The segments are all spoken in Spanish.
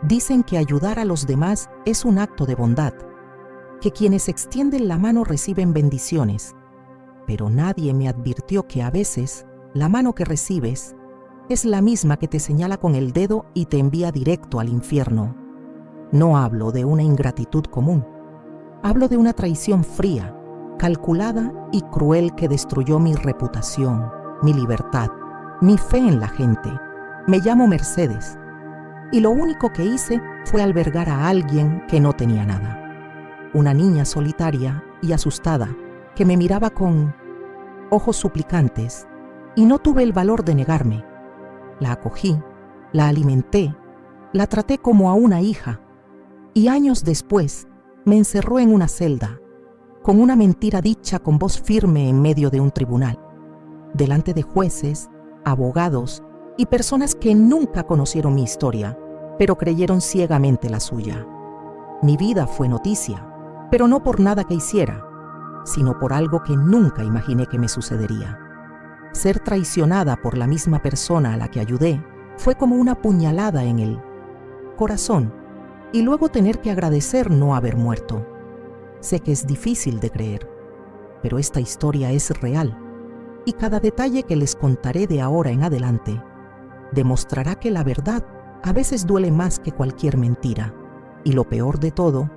Dicen que ayudar a los demás es un acto de bondad, que quienes extienden la mano reciben bendiciones, pero nadie me advirtió que a veces la mano que recibes es la misma que te señala con el dedo y te envía directo al infierno. No hablo de una ingratitud común, hablo de una traición fría, calculada y cruel que destruyó mi reputación, mi libertad, mi fe en la gente. Me llamo Mercedes, y lo único que hice fue albergar a alguien que no tenía nada. Una niña solitaria y asustada que me miraba con ojos suplicantes, y no tuve el valor de negarme. La acogí, la alimenté, la traté como a una hija, y años después me encerró en una celda, con una mentira dicha con voz firme en medio de un tribunal, delante de jueces, abogados y personas que nunca conocieron mi historia, pero creyeron ciegamente la suya. Mi vida fue noticia, pero no por nada que hiciera, sino por algo que nunca imaginé que me sucedería. Ser traicionada por la misma persona a la que ayudé fue como una puñalada en el corazón, y luego tener que agradecer no haber muerto. Sé que es difícil de creer, pero esta historia es real, y cada detalle que les contaré de ahora en adelante demostrará que la verdad a veces duele más que cualquier mentira, y lo peor de todo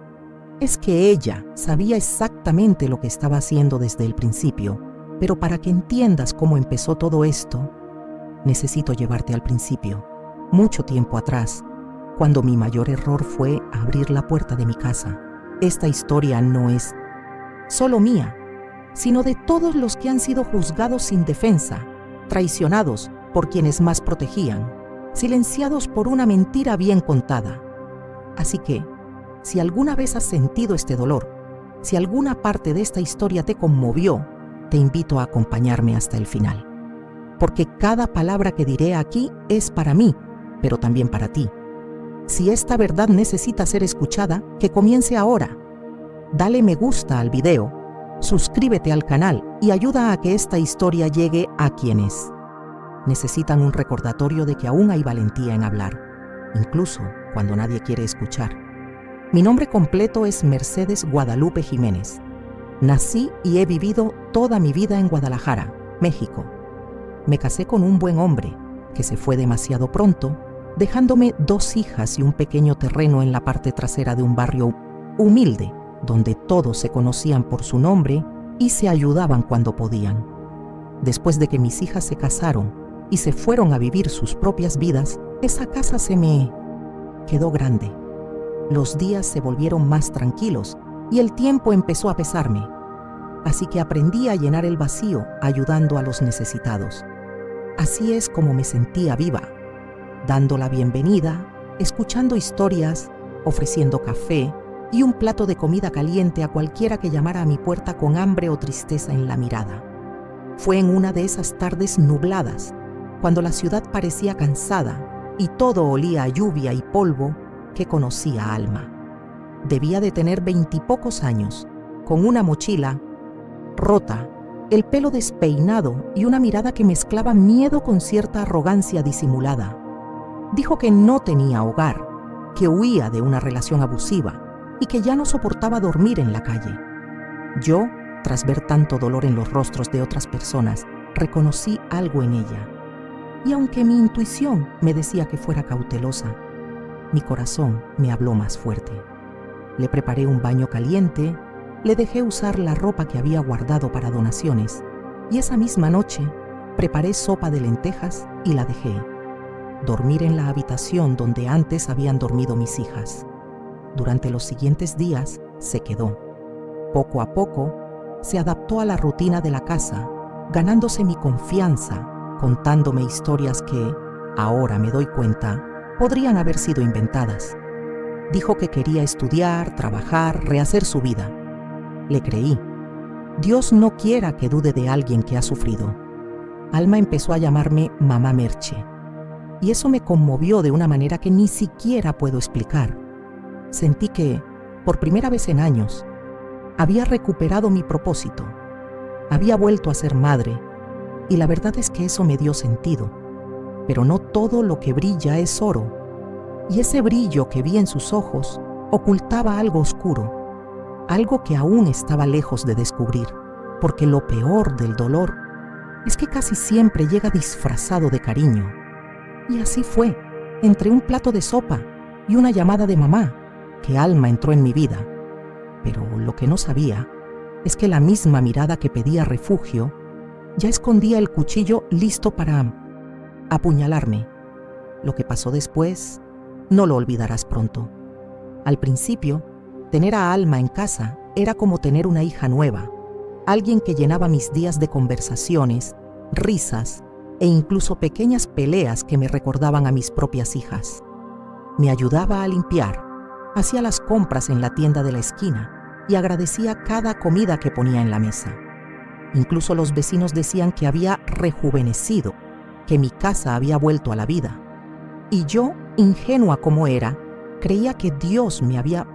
es que ella sabía exactamente lo que estaba haciendo desde el principio. Pero para que entiendas cómo empezó todo esto, necesito llevarte al principio, mucho tiempo atrás, cuando mi mayor error fue abrir la puerta de mi casa. Esta historia no es solo mía, sino de todos los que han sido juzgados sin defensa, traicionados por quienes más protegían, silenciados por una mentira bien contada. Así que, si alguna vez has sentido este dolor, si alguna parte de esta historia te conmovió, te invito a acompañarme hasta el final, porque cada palabra que diré aquí es para mí, pero también para ti. Si esta verdad necesita ser escuchada, que comience ahora. Dale me gusta al video, suscríbete al canal y ayuda a que esta historia llegue a quienes necesitan un recordatorio de que aún hay valentía en hablar, incluso cuando nadie quiere escuchar. Mi nombre completo es Mercedes Guadalupe Jiménez. Nací y he vivido toda mi vida en Guadalajara, México. Me casé con un buen hombre que se fue demasiado pronto, dejándome 2 hijas y un pequeño terreno en la parte trasera de un barrio humilde, donde todos se conocían por su nombre y se ayudaban cuando podían. Después de que mis hijas se casaron y se fueron a vivir sus propias vidas, esa casa se me quedó grande. Los días se volvieron más tranquilos y el tiempo empezó a pesarme. Así que aprendí a llenar el vacío ayudando a los necesitados. Así es como me sentía viva, dando la bienvenida, escuchando historias, ofreciendo café y un plato de comida caliente a cualquiera que llamara a mi puerta con hambre o tristeza en la mirada. Fue en una de esas tardes nubladas, cuando la ciudad parecía cansada y todo olía a lluvia y polvo, que conocí a Alma. Debía de tener 20 y pocos años, con una mochila rota, el pelo despeinado y una mirada que mezclaba miedo con cierta arrogancia disimulada. Dijo que no tenía hogar, que huía de una relación abusiva y que ya no soportaba dormir en la calle. Yo, tras ver tanto dolor en los rostros de otras personas, reconocí algo en ella. Y aunque mi intuición me decía que fuera cautelosa, mi corazón me habló más fuerte. Le preparé un baño caliente, le dejé usar la ropa que había guardado para donaciones, y esa misma noche preparé sopa de lentejas y la dejé dormir en la habitación donde antes habían dormido mis hijas. Durante los siguientes días se quedó. Poco a poco se adaptó a la rutina de la casa, ganándose mi confianza, contándome historias que, ahora me doy cuenta, podrían haber sido inventadas. Dijo que quería estudiar, trabajar, rehacer su vida. Le creí. Dios no quiera que dude de alguien que ha sufrido. Alma empezó a llamarme Mamá Merche, y eso me conmovió de una manera que ni siquiera puedo explicar. Sentí que, por primera vez en años, había recuperado mi propósito. Había vuelto a ser madre, y la verdad es que eso me dio sentido. Pero no todo lo que brilla es oro. y ese brillo que vi en sus ojos ocultaba algo oscuro, algo que aún estaba lejos de descubrir, porque lo peor del dolor es que casi siempre llega disfrazado de cariño. Y así fue, entre un plato de sopa y una llamada de mamá, que Alma entró en mi vida. Pero lo que no sabía es que la misma mirada que pedía refugio ya escondía el cuchillo listo para apuñalarme. Lo que pasó después no lo olvidarás pronto. Al principio, tener a Alma en casa era como tener una hija nueva, alguien que llenaba mis días de conversaciones, risas e incluso pequeñas peleas que me recordaban a mis propias hijas. Me ayudaba a limpiar, hacía las compras en la tienda de la esquina y agradecía cada comida que ponía en la mesa. Incluso los vecinos decían que había rejuvenecido, que mi casa había vuelto a la vida. Y yo, ingenua como era, creía que Dios me había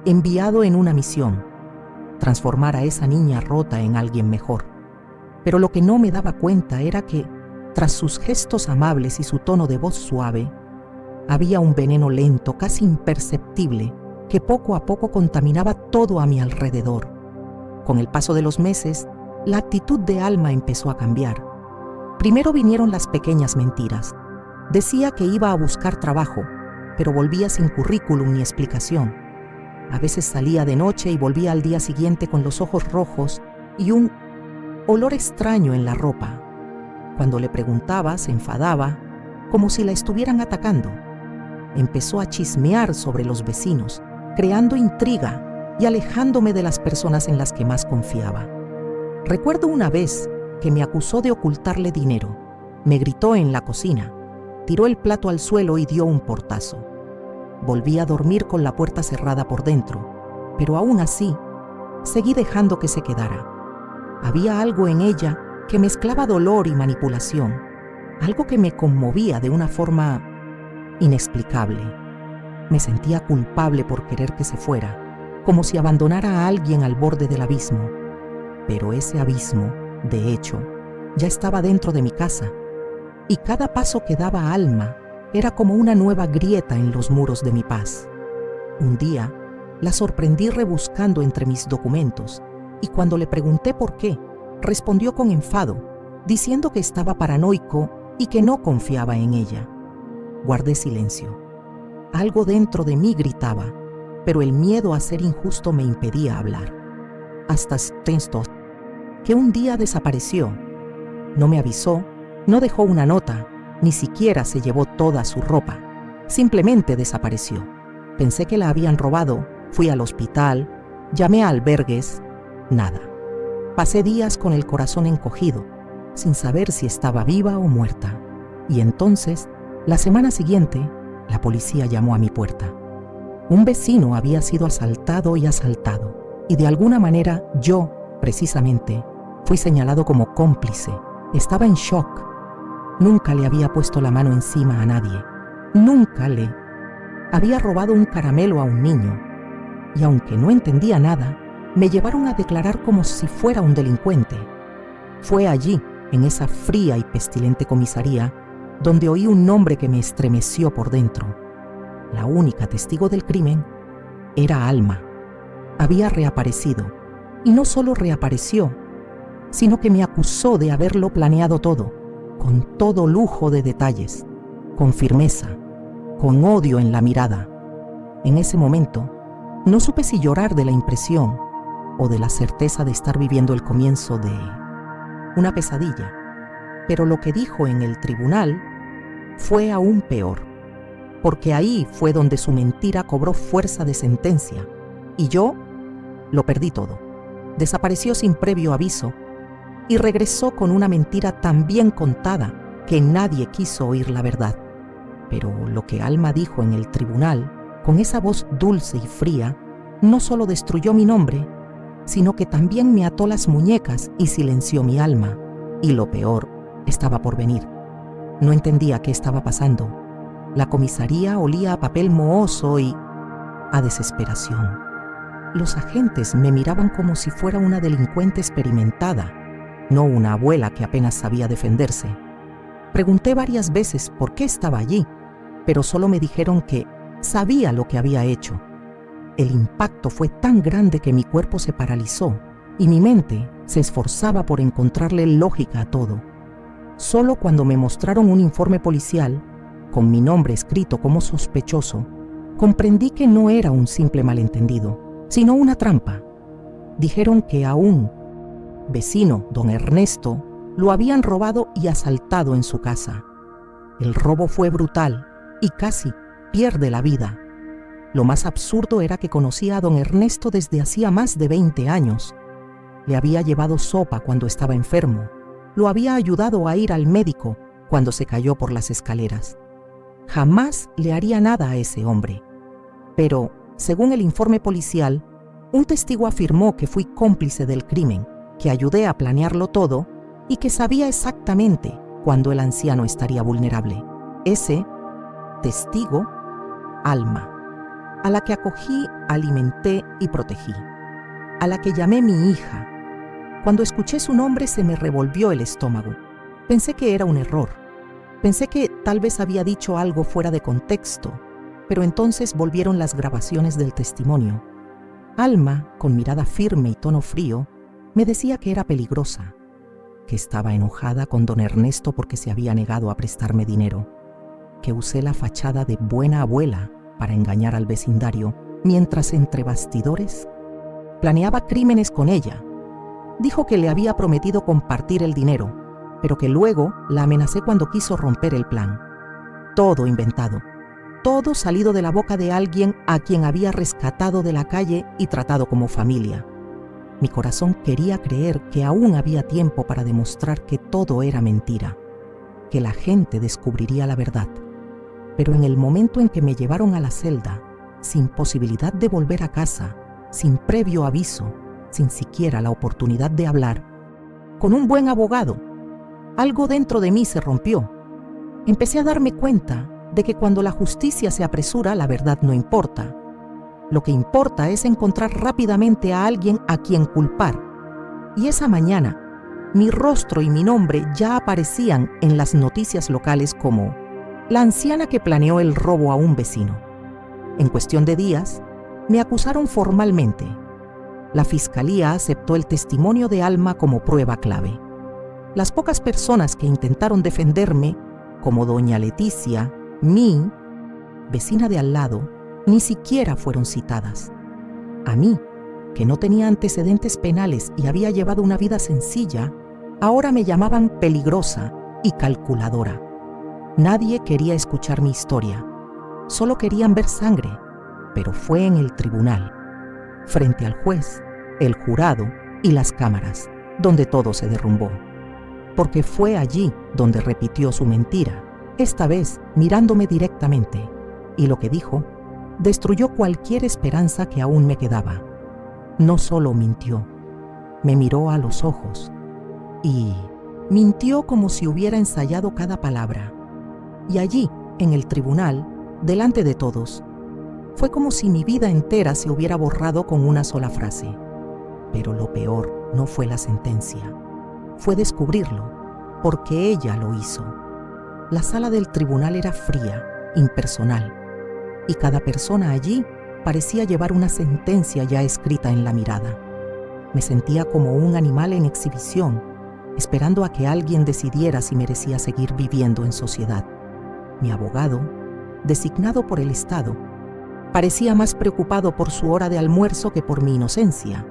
enviado en una misión, transformar a esa niña rota en alguien mejor. Pero lo que no me daba cuenta era que, tras sus gestos amables y su tono de voz suave, había un veneno lento, casi imperceptible, que poco a poco contaminaba todo a mi alrededor. Con el paso de los meses, la actitud de Alma empezó a cambiar. Primero vinieron las pequeñas mentiras. Decía que iba a buscar trabajo, pero volvía sin currículum ni explicación. A veces salía de noche y volvía al día siguiente con los ojos rojos y un olor extraño en la ropa. Cuando le preguntaba, se enfadaba, como si la estuvieran atacando. Empezó a chismear sobre los vecinos, creando intriga y alejándome de las personas en las que más confiaba. Recuerdo una vez que me acusó de ocultarle dinero. Me gritó en la cocina, tiró el plato al suelo y dio un portazo. Volví a dormir con la puerta cerrada por dentro, pero aún así, seguí dejando que se quedara. Había algo en ella que mezclaba dolor y manipulación, algo que me conmovía de una forma inexplicable. Me sentía culpable por querer que se fuera, como si abandonara a alguien al borde del abismo. Pero ese abismo, de hecho, ya estaba dentro de mi casa, y cada paso que daba Alma era como una nueva grieta en los muros de mi paz. Un día, la sorprendí rebuscando entre mis documentos, y cuando le pregunté por qué, respondió con enfado, diciendo que estaba paranoico y que no confiaba en ella. Guardé silencio. Algo dentro de mí gritaba, pero el miedo a ser injusto me impedía hablar. Hasta esto, que un día desapareció. No me avisó, no dejó una nota, ni siquiera se llevó toda su ropa. Simplemente desapareció. Pensé que la habían robado, fui al hospital, llamé a albergues, nada. Pasé días con el corazón encogido, sin saber si estaba viva o muerta. Y entonces, la semana siguiente, la policía llamó a mi puerta. Un vecino había sido asaltado, y de alguna manera yo, precisamente, fui señalado como cómplice. Estaba en shock. Nunca le había puesto la mano encima a nadie. Nunca le había robado un caramelo a un niño. Y aunque no entendía nada, me llevaron a declarar como si fuera un delincuente. Fue allí, en esa fría y pestilente comisaría, donde oí un nombre que me estremeció por dentro. La única testigo del crimen era Alma. Había reaparecido, y no solo reapareció, sino que me acusó de haberlo planeado todo, con todo lujo de detalles, con firmeza, con odio en la mirada. En ese momento, no supe si llorar de la impresión o de la certeza de estar viviendo el comienzo de una pesadilla. Pero lo que dijo en el tribunal fue aún peor, porque ahí fue donde su mentira cobró fuerza de sentencia, y yo lo perdí todo. Desapareció sin previo aviso y regresó con una mentira tan bien contada que nadie quiso oír la verdad. Pero lo que Alma dijo en el tribunal, con esa voz dulce y fría, no solo destruyó mi nombre, sino que también me ató las muñecas y silenció mi alma. Y lo peor estaba por venir. No entendía qué estaba pasando. La comisaría olía a papel mohoso y a desesperación. Los agentes me miraban como si fuera una delincuente experimentada, no una abuela que apenas sabía defenderse. Pregunté varias veces por qué estaba allí, pero solo me dijeron que sabía lo que había hecho. El impacto fue tan grande que mi cuerpo se paralizó y mi mente se esforzaba por encontrarle lógica a todo. Solo cuando me mostraron un informe policial, con mi nombre escrito como sospechoso, comprendí que no era un simple malentendido, sino una trampa. Dijeron que a un vecino, don Ernesto, lo habían robado y asaltado en su casa. El robo fue brutal y casi pierde la vida. Lo más absurdo era que conocía a don Ernesto desde hacía más de 20 años. Le había llevado sopa cuando estaba enfermo. Lo había ayudado a ir al médico cuando se cayó por las escaleras. Jamás le haría nada a ese hombre. Pero, según el informe policial, un testigo afirmó que fui cómplice del crimen, que ayudé a planearlo todo y que sabía exactamente cuándo el anciano estaría vulnerable. Ese testigo, Alma, a la que acogí, alimenté y protegí, a la que llamé mi hija. Cuando escuché su nombre se me revolvió el estómago. Pensé que era un error. Pensé que tal vez había dicho algo fuera de contexto, pero entonces volvieron las grabaciones del testimonio. Alma, con mirada firme y tono frío, me decía que era peligrosa, que estaba enojada con don Ernesto porque se había negado a prestarme dinero, que usé la fachada de buena abuela para engañar al vecindario, mientras entre bastidores planeaba crímenes con ella. Dijo que le había prometido compartir el dinero, pero que luego la amenacé cuando quiso romper el plan. Todo inventado, todo salido de la boca de alguien a quien había rescatado de la calle y tratado como familia. Mi corazón quería creer que aún había tiempo para demostrar que todo era mentira, que la gente descubriría la verdad. Pero en el momento en que me llevaron a la celda, sin posibilidad de volver a casa, sin previo aviso, sin siquiera la oportunidad de hablar, con un buen abogado, algo dentro de mí se rompió. Empecé a darme cuenta de que cuando la justicia se apresura, la verdad no importa. Lo que importa es encontrar rápidamente a alguien a quien culpar. Y esa mañana, mi rostro y mi nombre ya aparecían en las noticias locales como la anciana que planeó el robo a un vecino. En cuestión de días, me acusaron formalmente. La fiscalía aceptó el testimonio de Alma como prueba clave. Las pocas personas que intentaron defenderme, como doña Leticia, mi vecina de al lado, ni siquiera fueron citadas. A mí, que no tenía antecedentes penales y había llevado una vida sencilla, ahora me llamaban peligrosa y calculadora. Nadie quería escuchar mi historia, solo querían ver sangre, pero fue en el tribunal, frente al juez, el jurado y las cámaras, donde todo se derrumbó. Porque fue allí donde repitió su mentira, esta vez mirándome directamente, y lo que dijo destruyó cualquier esperanza que aún me quedaba. No solo mintió, me miró a los ojos y mintió como si hubiera ensayado cada palabra. Y allí, en el tribunal, delante de todos, fue como si mi vida entera se hubiera borrado con una sola frase. Pero lo peor no fue la sentencia, fue descubrirlo, porque ella lo hizo. La sala del tribunal era fría, impersonal, y cada persona allí parecía llevar una sentencia ya escrita en la mirada. Me sentía como un animal en exhibición, esperando a que alguien decidiera si merecía seguir viviendo en sociedad. Mi abogado, designado por el Estado, parecía más preocupado por su hora de almuerzo que por mi inocencia.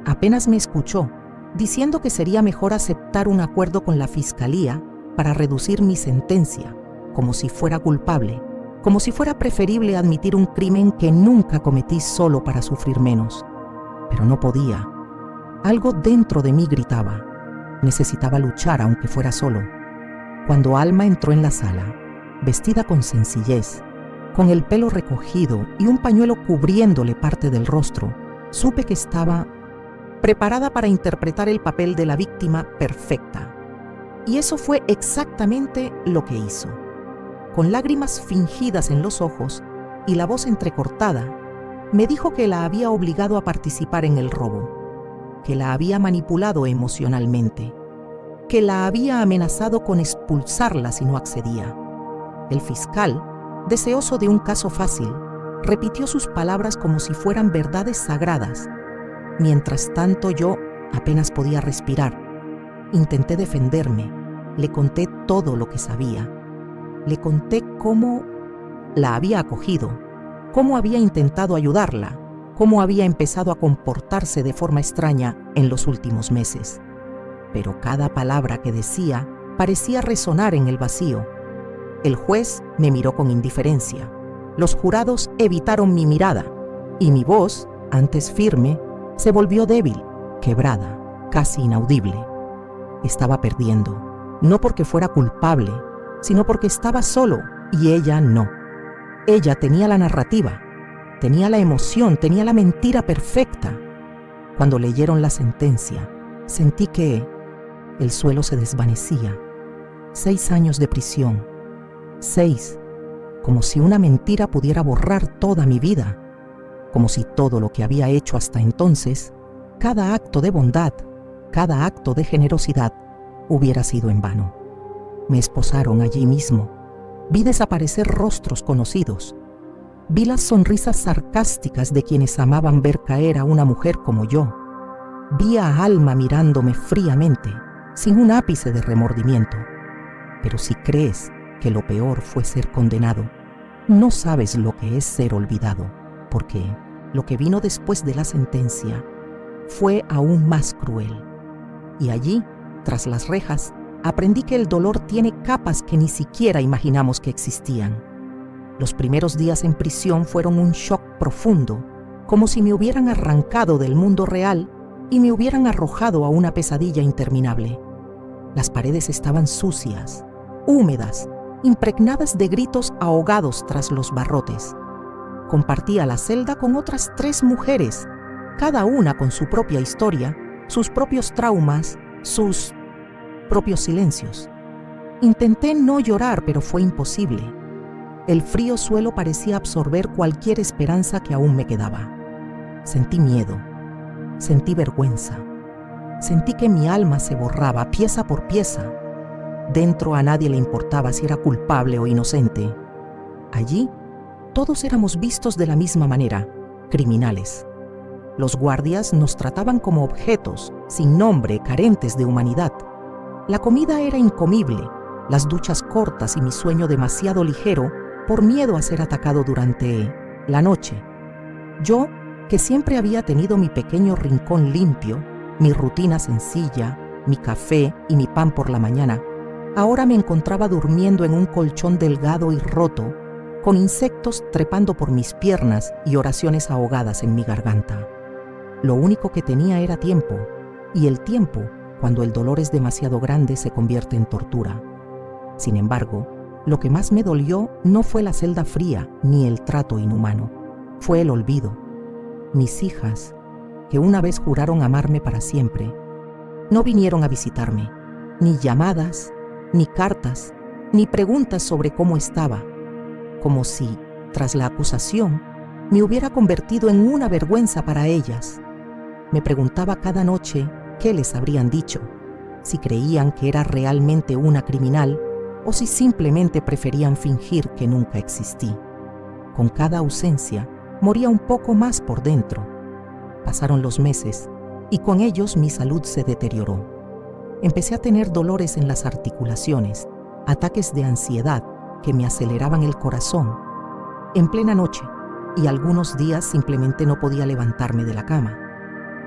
Apenas me escuchó, diciendo que sería mejor aceptar un acuerdo con la fiscalía para reducir mi sentencia, como si fuera culpable, como si fuera preferible admitir un crimen que nunca cometí solo para sufrir menos. Pero no podía. Algo dentro de mí gritaba. Necesitaba luchar aunque fuera solo. Cuando Alma entró en la sala, vestida con sencillez, con el pelo recogido y un pañuelo cubriéndole parte del rostro, supe que estaba preparada para interpretar el papel de la víctima perfecta. Y eso fue exactamente lo que hizo. Con lágrimas fingidas en los ojos y la voz entrecortada, me dijo que la había obligado a participar en el robo, que la había manipulado emocionalmente, que la había amenazado con expulsarla si no accedía. El fiscal deseoso de un caso fácil, repitió sus palabras como si fueran verdades sagradas. Mientras tanto yo apenas podía respirar. Intenté defenderme. Le conté todo lo que sabía. Le conté cómo la había acogido, cómo había intentado ayudarla, cómo había empezado a comportarse de forma extraña en los últimos meses. Pero cada palabra que decía parecía resonar en el vacío. El juez me miró con indiferencia. Los jurados evitaron mi mirada y mi voz, antes firme, se volvió débil, quebrada, casi inaudible. Estaba perdiendo, no porque fuera culpable, sino porque estaba solo y ella no. Ella tenía la narrativa, tenía la emoción, tenía la mentira perfecta. Cuando leyeron la sentencia, sentí que el suelo se desvanecía. 6 años de prisión. 6. Como si una mentira pudiera borrar toda mi vida. Como si todo lo que había hecho hasta entonces, cada acto de bondad, cada acto de generosidad, hubiera sido en vano. Me esposaron allí mismo. Vi desaparecer rostros conocidos. Vi las sonrisas sarcásticas de quienes amaban ver caer a una mujer como yo. Vi a Alma mirándome fríamente, sin un ápice de remordimiento. Pero si crees que lo peor fue ser condenado, no sabes lo que es ser olvidado, porque lo que vino después de la sentencia fue aún más cruel. Y allí, tras las rejas, aprendí que el dolor tiene capas que ni siquiera imaginamos que existían. Los primeros días en prisión fueron un shock profundo, como si me hubieran arrancado del mundo real y me hubieran arrojado a una pesadilla interminable. Las paredes estaban sucias, húmedas, impregnadas de gritos ahogados tras los barrotes. Compartía la celda con otras 3 mujeres, cada una con su propia historia, sus propios traumas, sus propios silencios. Intenté no llorar, pero fue imposible. El frío suelo parecía absorber cualquier esperanza que aún me quedaba. Sentí miedo, sentí vergüenza, sentí que mi alma se borraba pieza por pieza. Dentro a nadie le importaba si era culpable o inocente. Allí, todos éramos vistos de la misma manera, criminales. Los guardias nos trataban como objetos, sin nombre, carentes de humanidad. La comida era incomible, las duchas cortas y mi sueño demasiado ligero por miedo a ser atacado durante la noche. Yo, que siempre había tenido mi pequeño rincón limpio, mi rutina sencilla, mi café y mi pan por la mañana, ahora me encontraba durmiendo en un colchón delgado y roto, con insectos trepando por mis piernas y oraciones ahogadas en mi garganta. Lo único que tenía era tiempo, y el tiempo, cuando el dolor es demasiado grande, se convierte en tortura. Sin embargo, lo que más me dolió no fue la celda fría ni el trato inhumano, fue el olvido. Mis hijas, que una vez juraron amarme para siempre, no vinieron a visitarme, ni llamadas, ni cartas, ni preguntas sobre cómo estaba, como si, tras la acusación, me hubiera convertido en una vergüenza para ellas. Me preguntaba cada noche qué les habrían dicho, si creían que era realmente una criminal o si simplemente preferían fingir que nunca existí. Con cada ausencia, moría un poco más por dentro. Pasaron los meses y con ellos mi salud se deterioró. Empecé a tener dolores en las articulaciones, ataques de ansiedad que me aceleraban el corazón en plena noche, y algunos días simplemente no podía levantarme de la cama.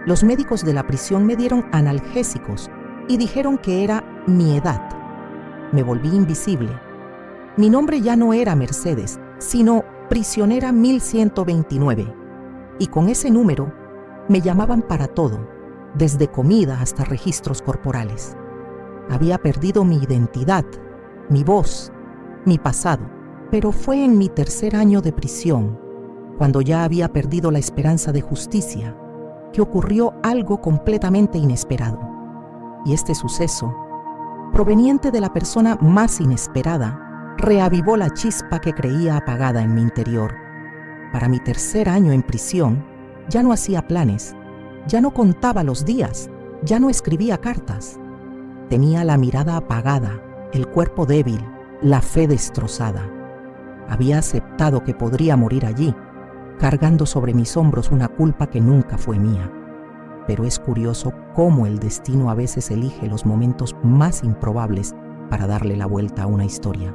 Los médicos de la prisión me dieron analgésicos y dijeron que era mi edad. Me volví invisible. Mi nombre ya no era Mercedes, sino Prisionera 1129, y con ese número me llamaban para todo, desde comida hasta registros corporales. Había perdido mi identidad, mi voz, mi pasado, pero fue en mi 3er año de prisión, cuando ya había perdido la esperanza de justicia, que ocurrió algo completamente inesperado. Y este suceso, proveniente de la persona más inesperada, reavivó la chispa que creía apagada en mi interior. Para mi 3er año en prisión, ya no hacía planes, ya no contaba los días, ya no escribía cartas. Tenía la mirada apagada, el cuerpo débil, la fe destrozada. Había aceptado que podría morir allí, cargando sobre mis hombros una culpa que nunca fue mía. Pero es curioso cómo el destino a veces elige los momentos más improbables para darle la vuelta a una historia.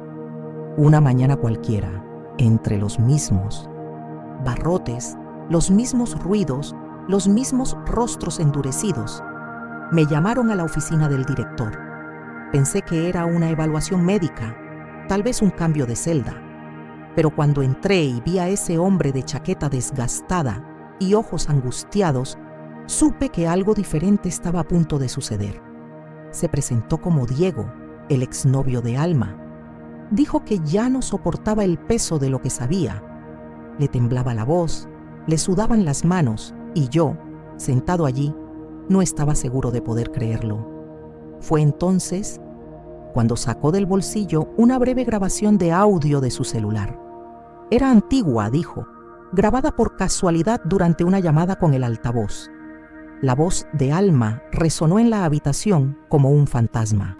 Una mañana cualquiera, entre los mismos barrotes, los mismos ruidos, los mismos rostros endurecidos, me llamaron a la oficina del director. Pensé que era una evaluación médica, tal vez un cambio de celda. Pero cuando entré y vi a ese hombre de chaqueta desgastada y ojos angustiados, supe que algo diferente estaba a punto de suceder. Se presentó como Diego, el exnovio de Alma. Dijo que ya no soportaba el peso de lo que sabía. Le temblaba la voz, le sudaban las manos y yo, sentado allí, no estaba seguro de poder creerlo. Fue entonces cuando sacó del bolsillo una breve grabación de audio de su celular. Era antigua, dijo, grabada por casualidad durante una llamada con el altavoz. La voz de Alma resonó en la habitación como un fantasma.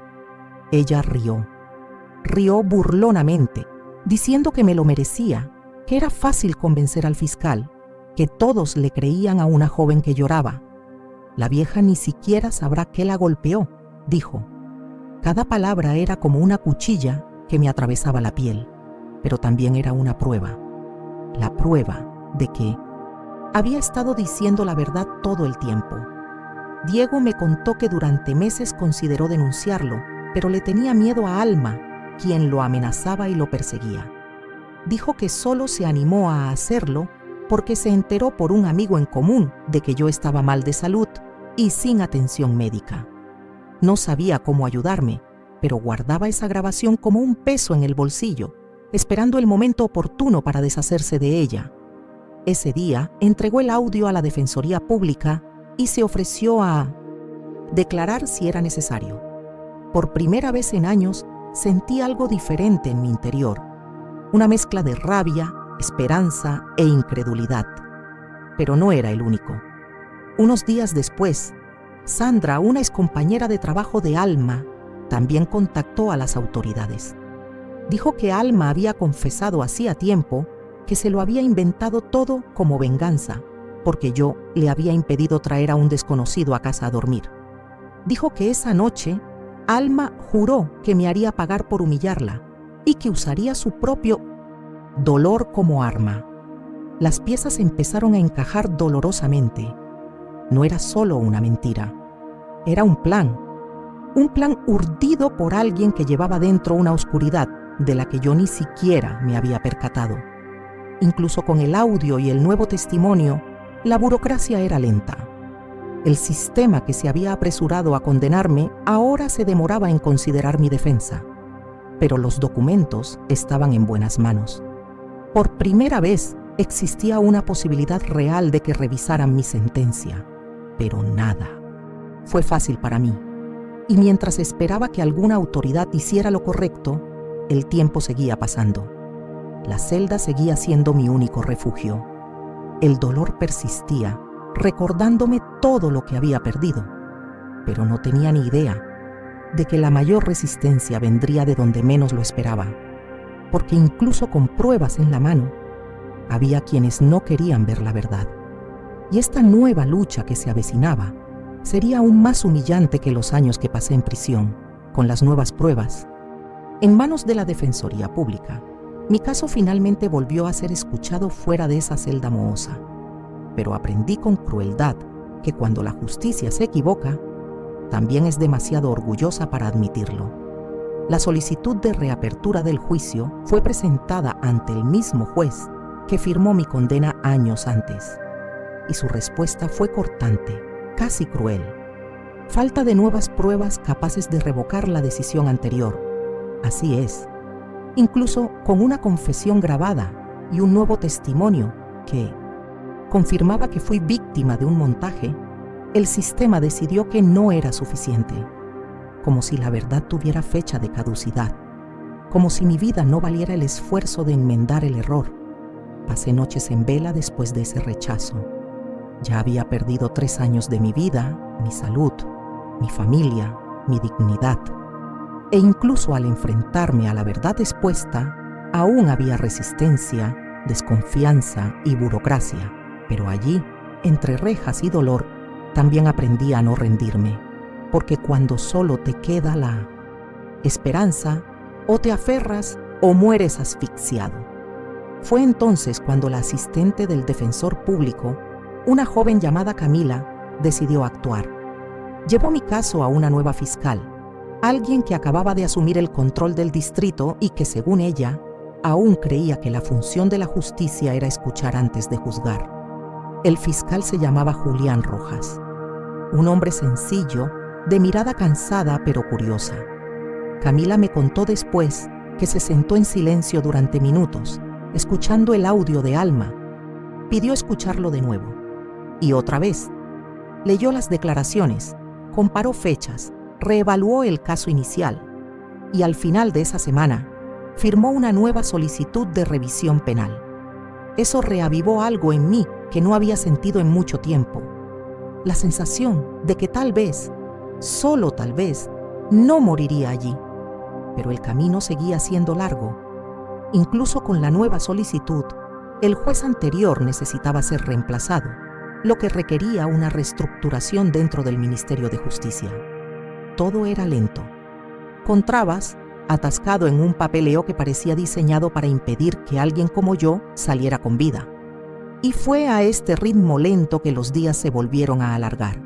Ella rió burlonamente, diciendo que me lo merecía, que era fácil convencer al fiscal, que todos le creían a una joven que lloraba. La vieja ni siquiera sabrá que la golpeó, dijo. Cada palabra era como una cuchilla que me atravesaba la piel, pero también era una prueba. La prueba de que había estado diciendo la verdad todo el tiempo. Diego me contó que durante meses consideró denunciarlo, pero le tenía miedo a Alma, quien lo amenazaba y lo perseguía. Dijo que solo se animó a hacerlo porque se enteró por un amigo en común de que yo estaba mal de salud y sin atención médica. No sabía cómo ayudarme, pero guardaba esa grabación como un peso en el bolsillo, esperando el momento oportuno para deshacerse de ella. Ese día entregó el audio a la Defensoría Pública y se ofreció a declarar si era necesario. Por primera vez en años sentí algo diferente en mi interior, una mezcla de rabia, esperanza e incredulidad. Pero no era el único. Unos días después, Sandra, una excompañera de trabajo de Alma, también contactó a las autoridades. Dijo que Alma había confesado hacía tiempo que se lo había inventado todo como venganza, porque yo le había impedido traer a un desconocido a casa a dormir. Dijo que esa noche Alma juró que me haría pagar por humillarla y que usaría su propio dolor como arma. Las piezas empezaron a encajar dolorosamente. No era solo una mentira, era un plan urdido por alguien que llevaba dentro una oscuridad de la que yo ni siquiera me había percatado. Incluso con el audio y el nuevo testimonio, la burocracia era lenta. El sistema que se había apresurado a condenarme ahora se demoraba en considerar mi defensa, pero los documentos estaban en buenas manos. Por primera vez existía una posibilidad real de que revisaran mi sentencia, pero nada. Fue fácil para mí, y mientras esperaba que alguna autoridad hiciera lo correcto, el tiempo seguía pasando. La celda seguía siendo mi único refugio. El dolor persistía, recordándome todo lo que había perdido, pero no tenía ni idea de que la mayor resistencia vendría de donde menos lo esperaba, porque incluso con pruebas en la mano, había quienes no querían ver la verdad. Y esta nueva lucha que se avecinaba sería aún más humillante que los años que pasé en prisión, con las nuevas pruebas. En manos de la Defensoría Pública, mi caso finalmente volvió a ser escuchado fuera de esa celda mohosa. Pero aprendí con crueldad que cuando la justicia se equivoca, también es demasiado orgullosa para admitirlo. La solicitud de reapertura del juicio fue presentada ante el mismo juez que firmó mi condena años antes, y su respuesta fue cortante, casi cruel. Falta de nuevas pruebas capaces de revocar la decisión anterior. Así es, incluso con una confesión grabada y un nuevo testimonio que confirmaba que fui víctima de un montaje, el sistema decidió que no era suficiente, como si la verdad tuviera fecha de caducidad, como si mi vida no valiera el esfuerzo de enmendar el error. Pasé noches en vela después de ese rechazo. Ya había perdido 3 años de mi vida, mi salud, mi familia, mi dignidad. E incluso al enfrentarme a la verdad expuesta, Aún había resistencia, desconfianza y burocracia, pero allí, entre rejas y dolor, también aprendí a no rendirme, porque cuando solo te queda la esperanza, o te aferras o mueres asfixiado. Fue entonces cuando la asistente del defensor público, una joven llamada Camila, decidió actuar. Llevó mi caso a una nueva fiscal, alguien que acababa de asumir el control del distrito y que, según ella, aún creía que la función de la justicia era escuchar antes de juzgar. El fiscal se llamaba Julián Rojas, un hombre sencillo, de mirada cansada pero curiosa. Camila me contó después que se sentó en silencio durante minutos, escuchando el audio de Alma. Pidió escucharlo de nuevo. Y otra vez. Leyó las declaraciones, comparó fechas, reevaluó el caso inicial y al final de esa semana firmó una nueva solicitud de revisión penal. Eso reavivó algo en mí que no había sentido en mucho tiempo. La sensación de que tal vez, solo tal vez, no moriría allí. Pero el camino seguía siendo largo. Incluso con la nueva solicitud, el juez anterior necesitaba ser reemplazado, lo que requería una reestructuración dentro del Ministerio de Justicia. Todo era lento. Con trabas, atascado en un papeleo que parecía diseñado para impedir que alguien como yo saliera con vida. Y fue a este ritmo lento que los días se volvieron a alargar,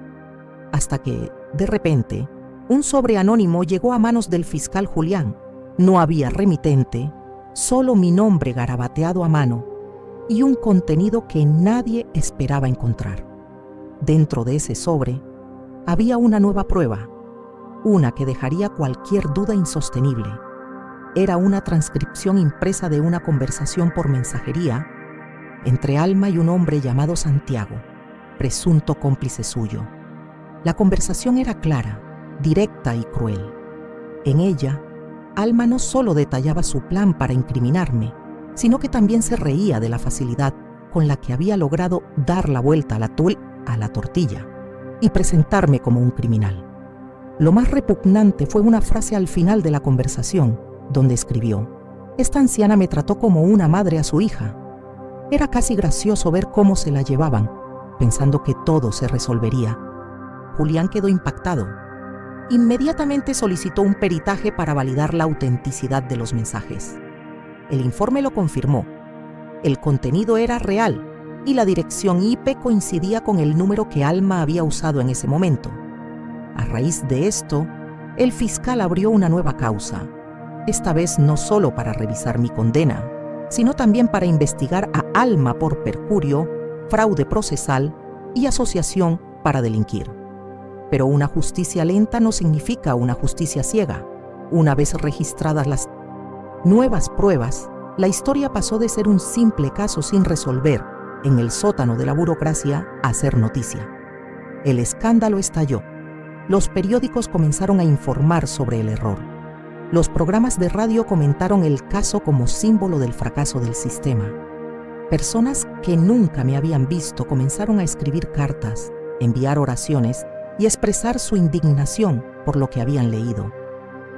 hasta que, de repente, un sobre anónimo llegó a manos del fiscal Julián. No había remitente, solo mi nombre garabateado a mano y un contenido que nadie esperaba encontrar. Dentro de ese sobre había una nueva prueba, una que dejaría cualquier duda insostenible. Era una transcripción impresa de una conversación por mensajería entre Alma y un hombre llamado Santiago, presunto cómplice suyo. La conversación era clara, directa y cruel. En ella, Alma no solo detallaba su plan para incriminarme, sino que también se reía de la facilidad con la que había logrado dar la vuelta a la tortilla y presentarme como un criminal. Lo más repugnante fue una frase al final de la conversación, donde escribió: «Esta anciana me trató como una madre a su hija». Era casi gracioso ver cómo se la llevaban, pensando que todo se resolvería. Julián quedó impactado. Inmediatamente solicitó un peritaje para validar la autenticidad de los mensajes. El informe lo confirmó. El contenido era real y la dirección IP coincidía con el número que Alma había usado en ese momento. A raíz de esto, el fiscal abrió una nueva causa, esta vez no solo para revisar mi condena, sino también para investigar a Alma por perjurio, fraude procesal y asociación para delinquir. Pero una justicia lenta no significa una justicia ciega. Una vez registradas las nuevas pruebas, la historia pasó de ser un simple caso sin resolver en el sótano de la burocracia a ser noticia. El escándalo estalló. Los periódicos comenzaron a informar sobre el error. Los programas de radio comentaron el caso como símbolo del fracaso del sistema. Personas que nunca me habían visto comenzaron a escribir cartas, enviar oraciones y expresar su indignación por lo que habían leído.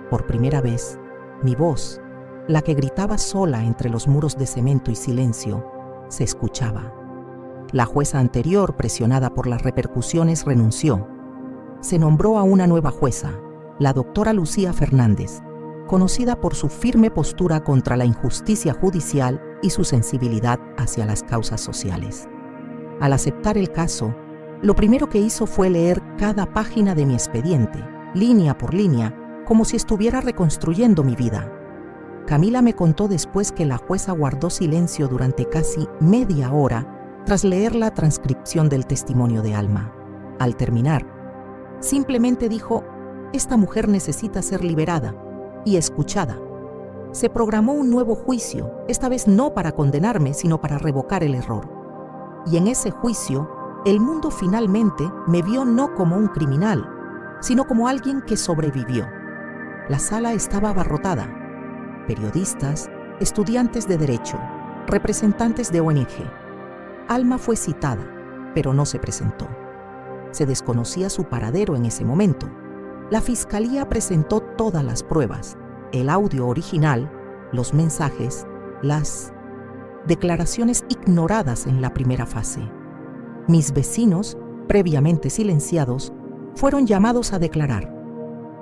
Por primera vez, mi voz, la que gritaba sola entre los muros de cemento y silencio, se escuchaba. La jueza anterior, presionada por las repercusiones, renunció. Se nombró a una nueva jueza, la doctora Lucía Fernández, conocida por su firme postura contra la injusticia judicial y su sensibilidad hacia las causas sociales. Al aceptar el caso, lo primero que hizo fue leer cada página de mi expediente, línea por línea, como si estuviera reconstruyendo mi vida. Camila me contó después que la jueza guardó silencio durante casi media hora tras leer la transcripción del testimonio de Alma. Al terminar, simplemente dijo: «Esta mujer necesita ser liberada y escuchada». Se programó un nuevo juicio, esta vez no para condenarme, sino para revocar el error. Y en ese juicio, el mundo finalmente me vio no como un criminal, sino como alguien que sobrevivió. La sala estaba abarrotada. Periodistas, estudiantes de derecho, representantes de ONG. Alma fue citada, pero no se presentó. Se desconocía su paradero en ese momento. La fiscalía presentó todas las pruebas, el audio original, los mensajes las declaraciones ignoradas en la primera fase. Mis vecinos, previamente silenciados, fueron llamados a declarar.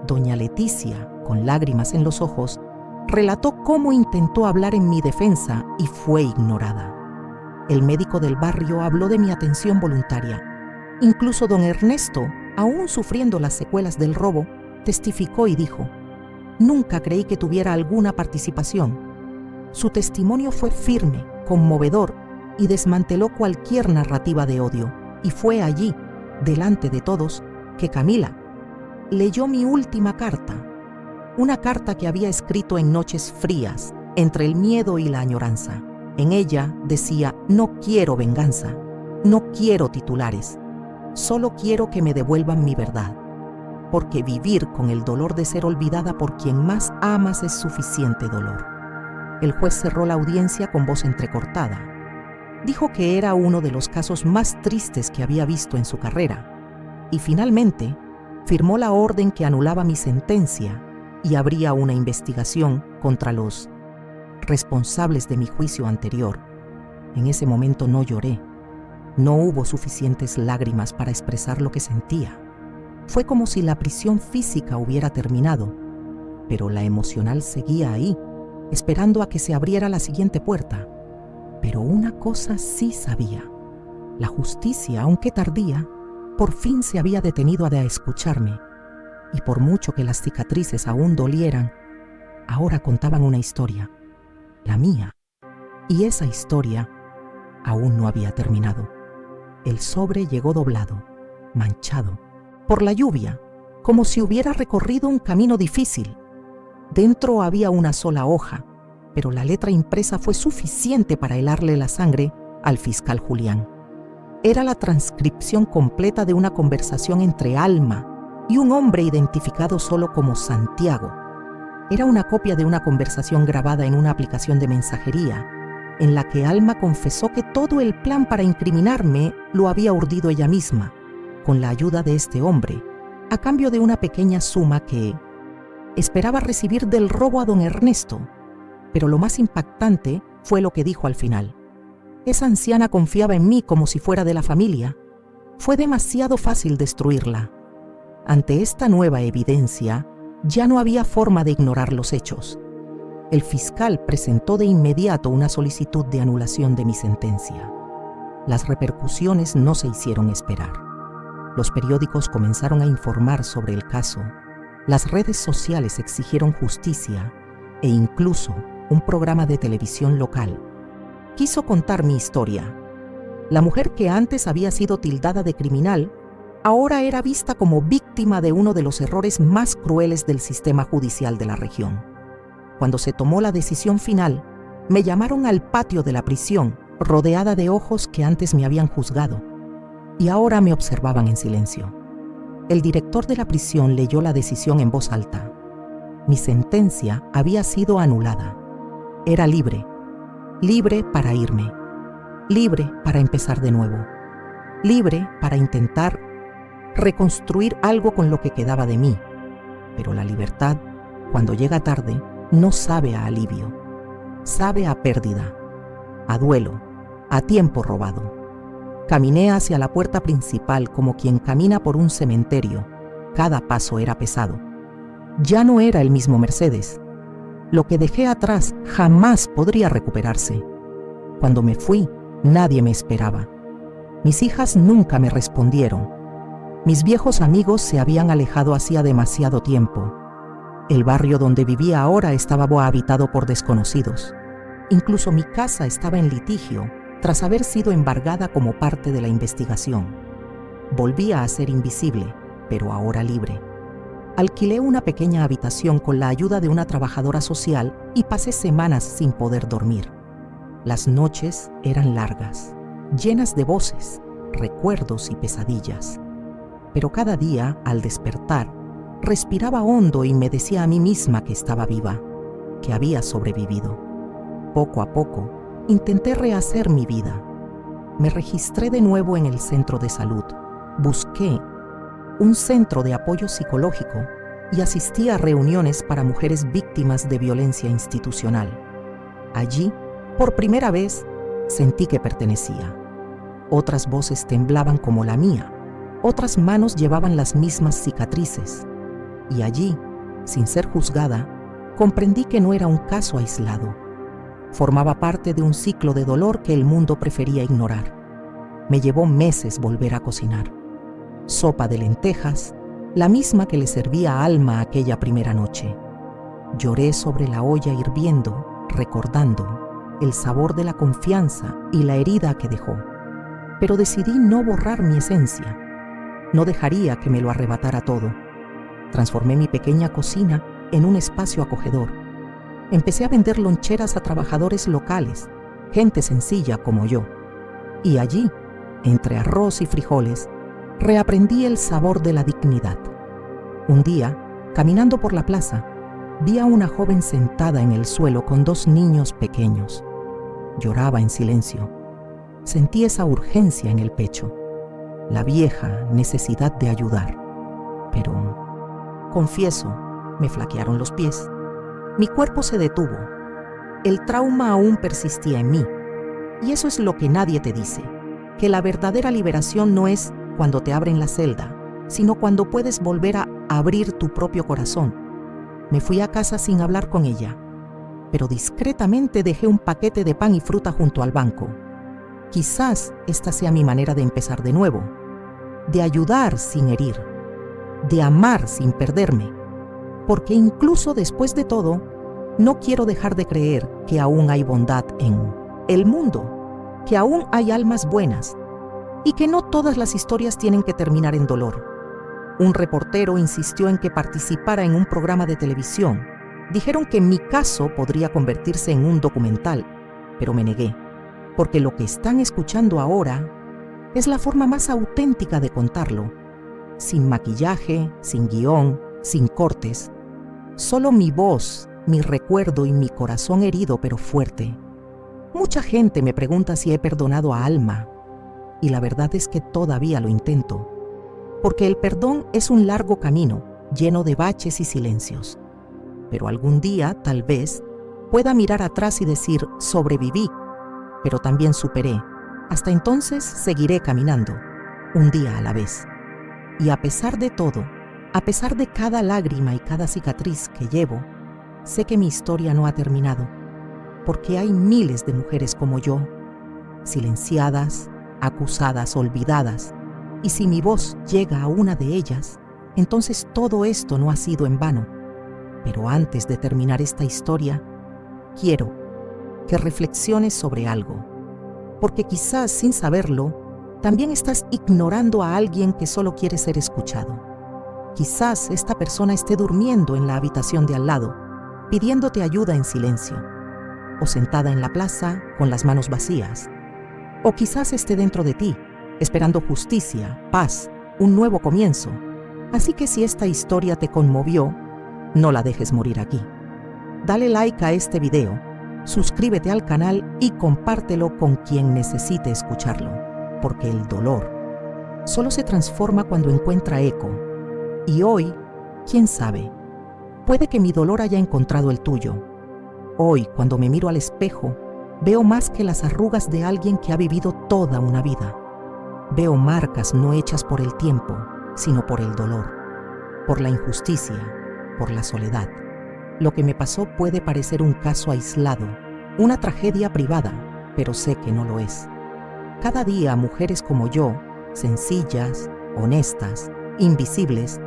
Doña Leticia, con lágrimas en los ojos, relató cómo intentó hablar en mi defensa y fue ignorada. El médico del barrio habló de mi atención voluntaria. Incluso don Ernesto, aún sufriendo las secuelas del robo, testificó y dijo: «Nunca creí que tuviera alguna participación». Su testimonio fue firme, conmovedor y desmanteló cualquier narrativa de odio. Y fue allí, delante de todos, que Camila leyó mi última carta. Una carta que había escrito en noches frías, entre el miedo y la añoranza. En ella decía: «No quiero venganza, no quiero titulares, solo quiero que me devuelvan mi verdad, porque vivir con el dolor de ser olvidada por quien más amas es suficiente dolor». El juez cerró la audiencia con voz entrecortada. Dijo que era uno de los casos más tristes que había visto en su carrera y finalmente firmó la orden que anulaba mi sentencia y abría una investigación contra los responsables de mi juicio anterior. En ese momento no lloré. No hubo suficientes lágrimas para expresar lo que sentía. Fue como si la prisión física hubiera terminado, pero la emocional seguía ahí, esperando a que se abriera la siguiente puerta. Pero una cosa sí sabía. La justicia, aunque tardía, por fin se había detenido a escucharme, y por mucho que las cicatrices aún dolieran, ahora contaban una historia, la mía, y esa historia aún no había terminado. El sobre llegó doblado, manchado, por la lluvia, como si hubiera recorrido un camino difícil. Dentro había una sola hoja, pero la letra impresa fue suficiente para helarle la sangre al fiscal Julián. Era la transcripción completa de una conversación entre Alma y un hombre identificado solo como Santiago. Era una copia de una conversación grabada en una aplicación de mensajería, en la que Alma confesó que todo el plan para incriminarme lo había urdido ella misma, con la ayuda de este hombre, a cambio de una pequeña suma que esperaba recibir del robo a don Ernesto. Pero lo más impactante fue lo que dijo al final. Esa anciana confiaba en mí como si fuera de la familia. Fue demasiado fácil destruirla. Ante esta nueva evidencia, ya no había forma de ignorar los hechos. El fiscal presentó de inmediato una solicitud de anulación de mi sentencia. Las repercusiones no se hicieron esperar. Los periódicos comenzaron a informar sobre el caso. Las redes sociales exigieron justicia e incluso un programa de televisión local quiso contar mi historia. La mujer que antes había sido tildada de criminal, ahora era vista como víctima de uno de los errores más crueles del sistema judicial de la región. Cuando se tomó la decisión final, me llamaron al patio de la prisión, rodeada de ojos que antes me habían juzgado, y ahora me observaban en silencio. El director de la prisión leyó la decisión en voz alta. Mi sentencia había sido anulada. Era libre, libre para irme, libre para empezar de nuevo, libre para intentar reconstruir algo con lo que quedaba de mí. Pero la libertad, cuando llega tarde, no sabe a alivio, sabe a pérdida, a duelo, a tiempo robado. Caminé hacia la puerta principal como quien camina por un cementerio. Cada paso era pesado. Ya no era el mismo Mercedes. Lo que dejé atrás jamás podría recuperarse. Cuando me fui, nadie me esperaba. Mis hijas nunca me respondieron. Mis viejos amigos se habían alejado hacía demasiado tiempo. El barrio donde vivía ahora estaba habitado por desconocidos. Incluso mi casa estaba en litigio tras haber sido embargada como parte de la investigación. Volvía a ser invisible, pero ahora libre. Alquilé una pequeña habitación con la ayuda de una trabajadora social y pasé semanas sin poder dormir. Las noches eran largas, llenas de voces, recuerdos y pesadillas. Pero cada día, al despertar, respiraba hondo y me decía a mí misma que estaba viva, que había sobrevivido. Poco a poco, intenté rehacer mi vida. Me registré de nuevo en el centro de salud. Busqué un centro de apoyo psicológico y asistí a reuniones para mujeres víctimas de violencia institucional. Allí Por primera vez, sentí que pertenecía. Otras voces temblaban como la mía, otras manos llevaban las mismas cicatrices. Y allí, sin ser juzgada, comprendí que no era un caso aislado. Formaba parte de un ciclo de dolor que el mundo prefería ignorar. Me llevó meses volver a cocinar. Sopa de lentejas, la misma que le servía a Alma aquella primera noche. Lloré sobre la olla hirviendo, recordando el sabor de la confianza y la herida que dejó. Pero decidí no borrar mi esencia. No dejaría que me lo arrebatara todo. Transformé mi pequeña cocina en un espacio acogedor. Empecé a vender loncheras a trabajadores locales, gente sencilla como yo. Y allí, entre arroz y frijoles, reaprendí el sabor de la dignidad. Un día, caminando por la plaza, vi a una joven sentada en el suelo con 2 niños pequeños. Lloraba en silencio. Sentí esa urgencia en el pecho, la vieja necesidad de ayudar. Pero, confieso, me flaquearon los pies. Mi cuerpo se detuvo. El trauma aún persistía en mí. Y eso es lo que nadie te dice, que la verdadera liberación no es cuando te abren la celda, sino cuando puedes volver a abrir tu propio corazón. Me fui a casa sin hablar con ella, pero discretamente dejé un paquete de pan y fruta junto al banco. Quizás esta sea mi manera de empezar de nuevo, de ayudar sin herir, de amar sin perderme, porque incluso después de todo, no quiero dejar de creer que aún hay bondad en el mundo, que aún hay almas buenas y que no todas las historias tienen que terminar en dolor. Un reportero insistió en que participara en un programa de televisión. Dijeron que mi caso podría convertirse en un documental, pero me negué, porque lo que están escuchando ahora es la forma más auténtica de contarlo, sin maquillaje, sin guión, sin cortes, solo mi voz, mi recuerdo y mi corazón herido pero fuerte. Mucha gente me pregunta si he perdonado a Alma, y la verdad es que todavía lo intento, porque el perdón es un largo camino, lleno de baches y silencios. Pero algún día, tal vez, pueda mirar atrás y decir, sobreviví, pero también superé. Hasta entonces seguiré caminando, un día a la vez. Y a pesar de todo, a pesar de cada lágrima y cada cicatriz que llevo, sé que mi historia no ha terminado, porque hay miles de mujeres como yo, silenciadas, acusadas, olvidadas, y si mi voz llega a una de ellas, entonces todo esto no ha sido en vano. Pero antes de terminar esta historia, quiero que reflexiones sobre algo, porque quizás sin saberlo, también estás ignorando a alguien que solo quiere ser escuchado. Quizás esta persona esté durmiendo en la habitación de al lado, pidiéndote ayuda en silencio, o sentada en la plaza con las manos vacías, o quizás esté dentro de ti, esperando justicia, paz, un nuevo comienzo. Así que si esta historia te conmovió, no la dejes morir aquí. Dale like a este video, suscríbete al canal y compártelo con quien necesite escucharlo, porque el dolor solo se transforma cuando encuentra eco. Y hoy, quién sabe, puede que mi dolor haya encontrado el tuyo. Hoy, cuando me miro al espejo, veo más que las arrugas de alguien que ha vivido toda una vida. Veo marcas no hechas por el tiempo, sino por el dolor, por la injusticia, por la soledad. Lo que me pasó puede parecer un caso aislado, una tragedia privada, pero sé que no lo es. Cada día mujeres como yo, sencillas, honestas, invisibles,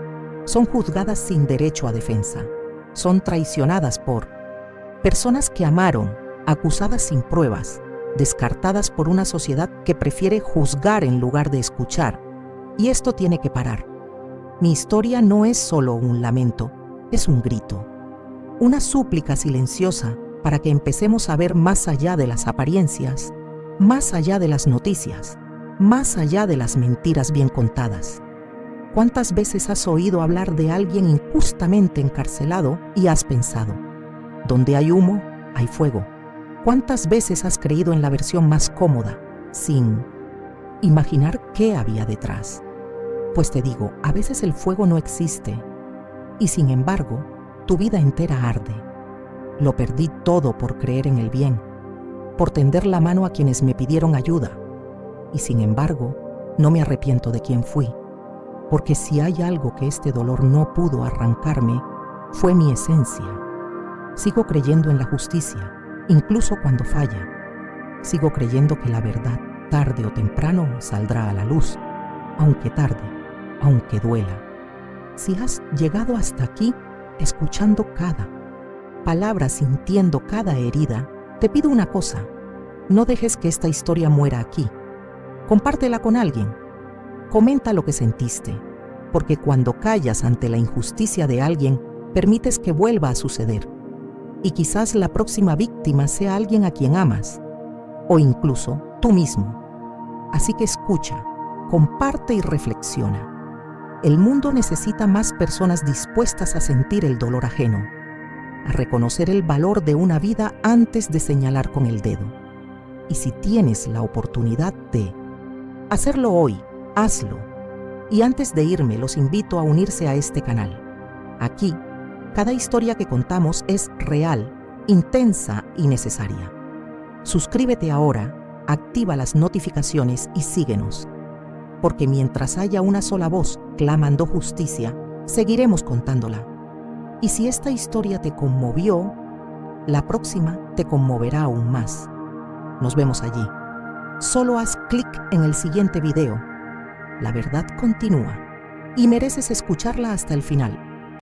son juzgadas sin derecho a defensa. Son traicionadas por personas que amaron, acusadas sin pruebas, descartadas por una sociedad que prefiere juzgar en lugar de escuchar. Y esto tiene que parar. Mi historia no es solo un lamento, es un grito, una súplica silenciosa para que empecemos a ver más allá de las apariencias, más allá de las noticias, más allá de las mentiras bien contadas. ¿Cuántas veces has oído hablar de alguien injustamente encarcelado y has pensado, donde hay humo, hay fuego? ¿Cuántas veces has creído en la versión más cómoda, sin imaginar qué había detrás? Pues te digo, a veces el fuego no existe, y sin embargo, tu vida entera arde. Lo perdí todo por creer en el bien. por tender la mano a quienes me pidieron ayuda. Y sin embargo, no me arrepiento de quien fui, porque si hay algo que este dolor no pudo arrancarme, fue mi esencia. Sigo creyendo en la justicia, incluso cuando falla. Sigo creyendo que la verdad, tarde o temprano, saldrá a la luz, aunque tarde, aunque duela. Si has llegado hasta aquí, escuchando cada palabra, sintiendo cada herida, te pido una cosa: no dejes que esta historia muera aquí. Compártela con alguien. Comenta lo que sentiste, porque cuando callas ante la injusticia de alguien, permites que vuelva a suceder. Y quizás la próxima víctima sea alguien a quien amas, o incluso tú mismo. Así que escucha, comparte y reflexiona. El mundo necesita más personas dispuestas a sentir el dolor ajeno, a reconocer el valor de una vida antes de señalar con el dedo. Y si tienes la oportunidad de hacerlo hoy, hazlo. Y antes de irme, los invito a unirse a este canal. Aquí, cada historia que contamos es real, intensa y necesaria. Suscríbete ahora, activa las notificaciones y síguenos. Porque mientras haya una sola voz clamando justicia, seguiremos contándola. Y si esta historia te conmovió, la próxima te conmoverá aún más. Nos vemos allí. Solo haz clic en el siguiente video. La verdad continúa y mereces escucharla hasta el final.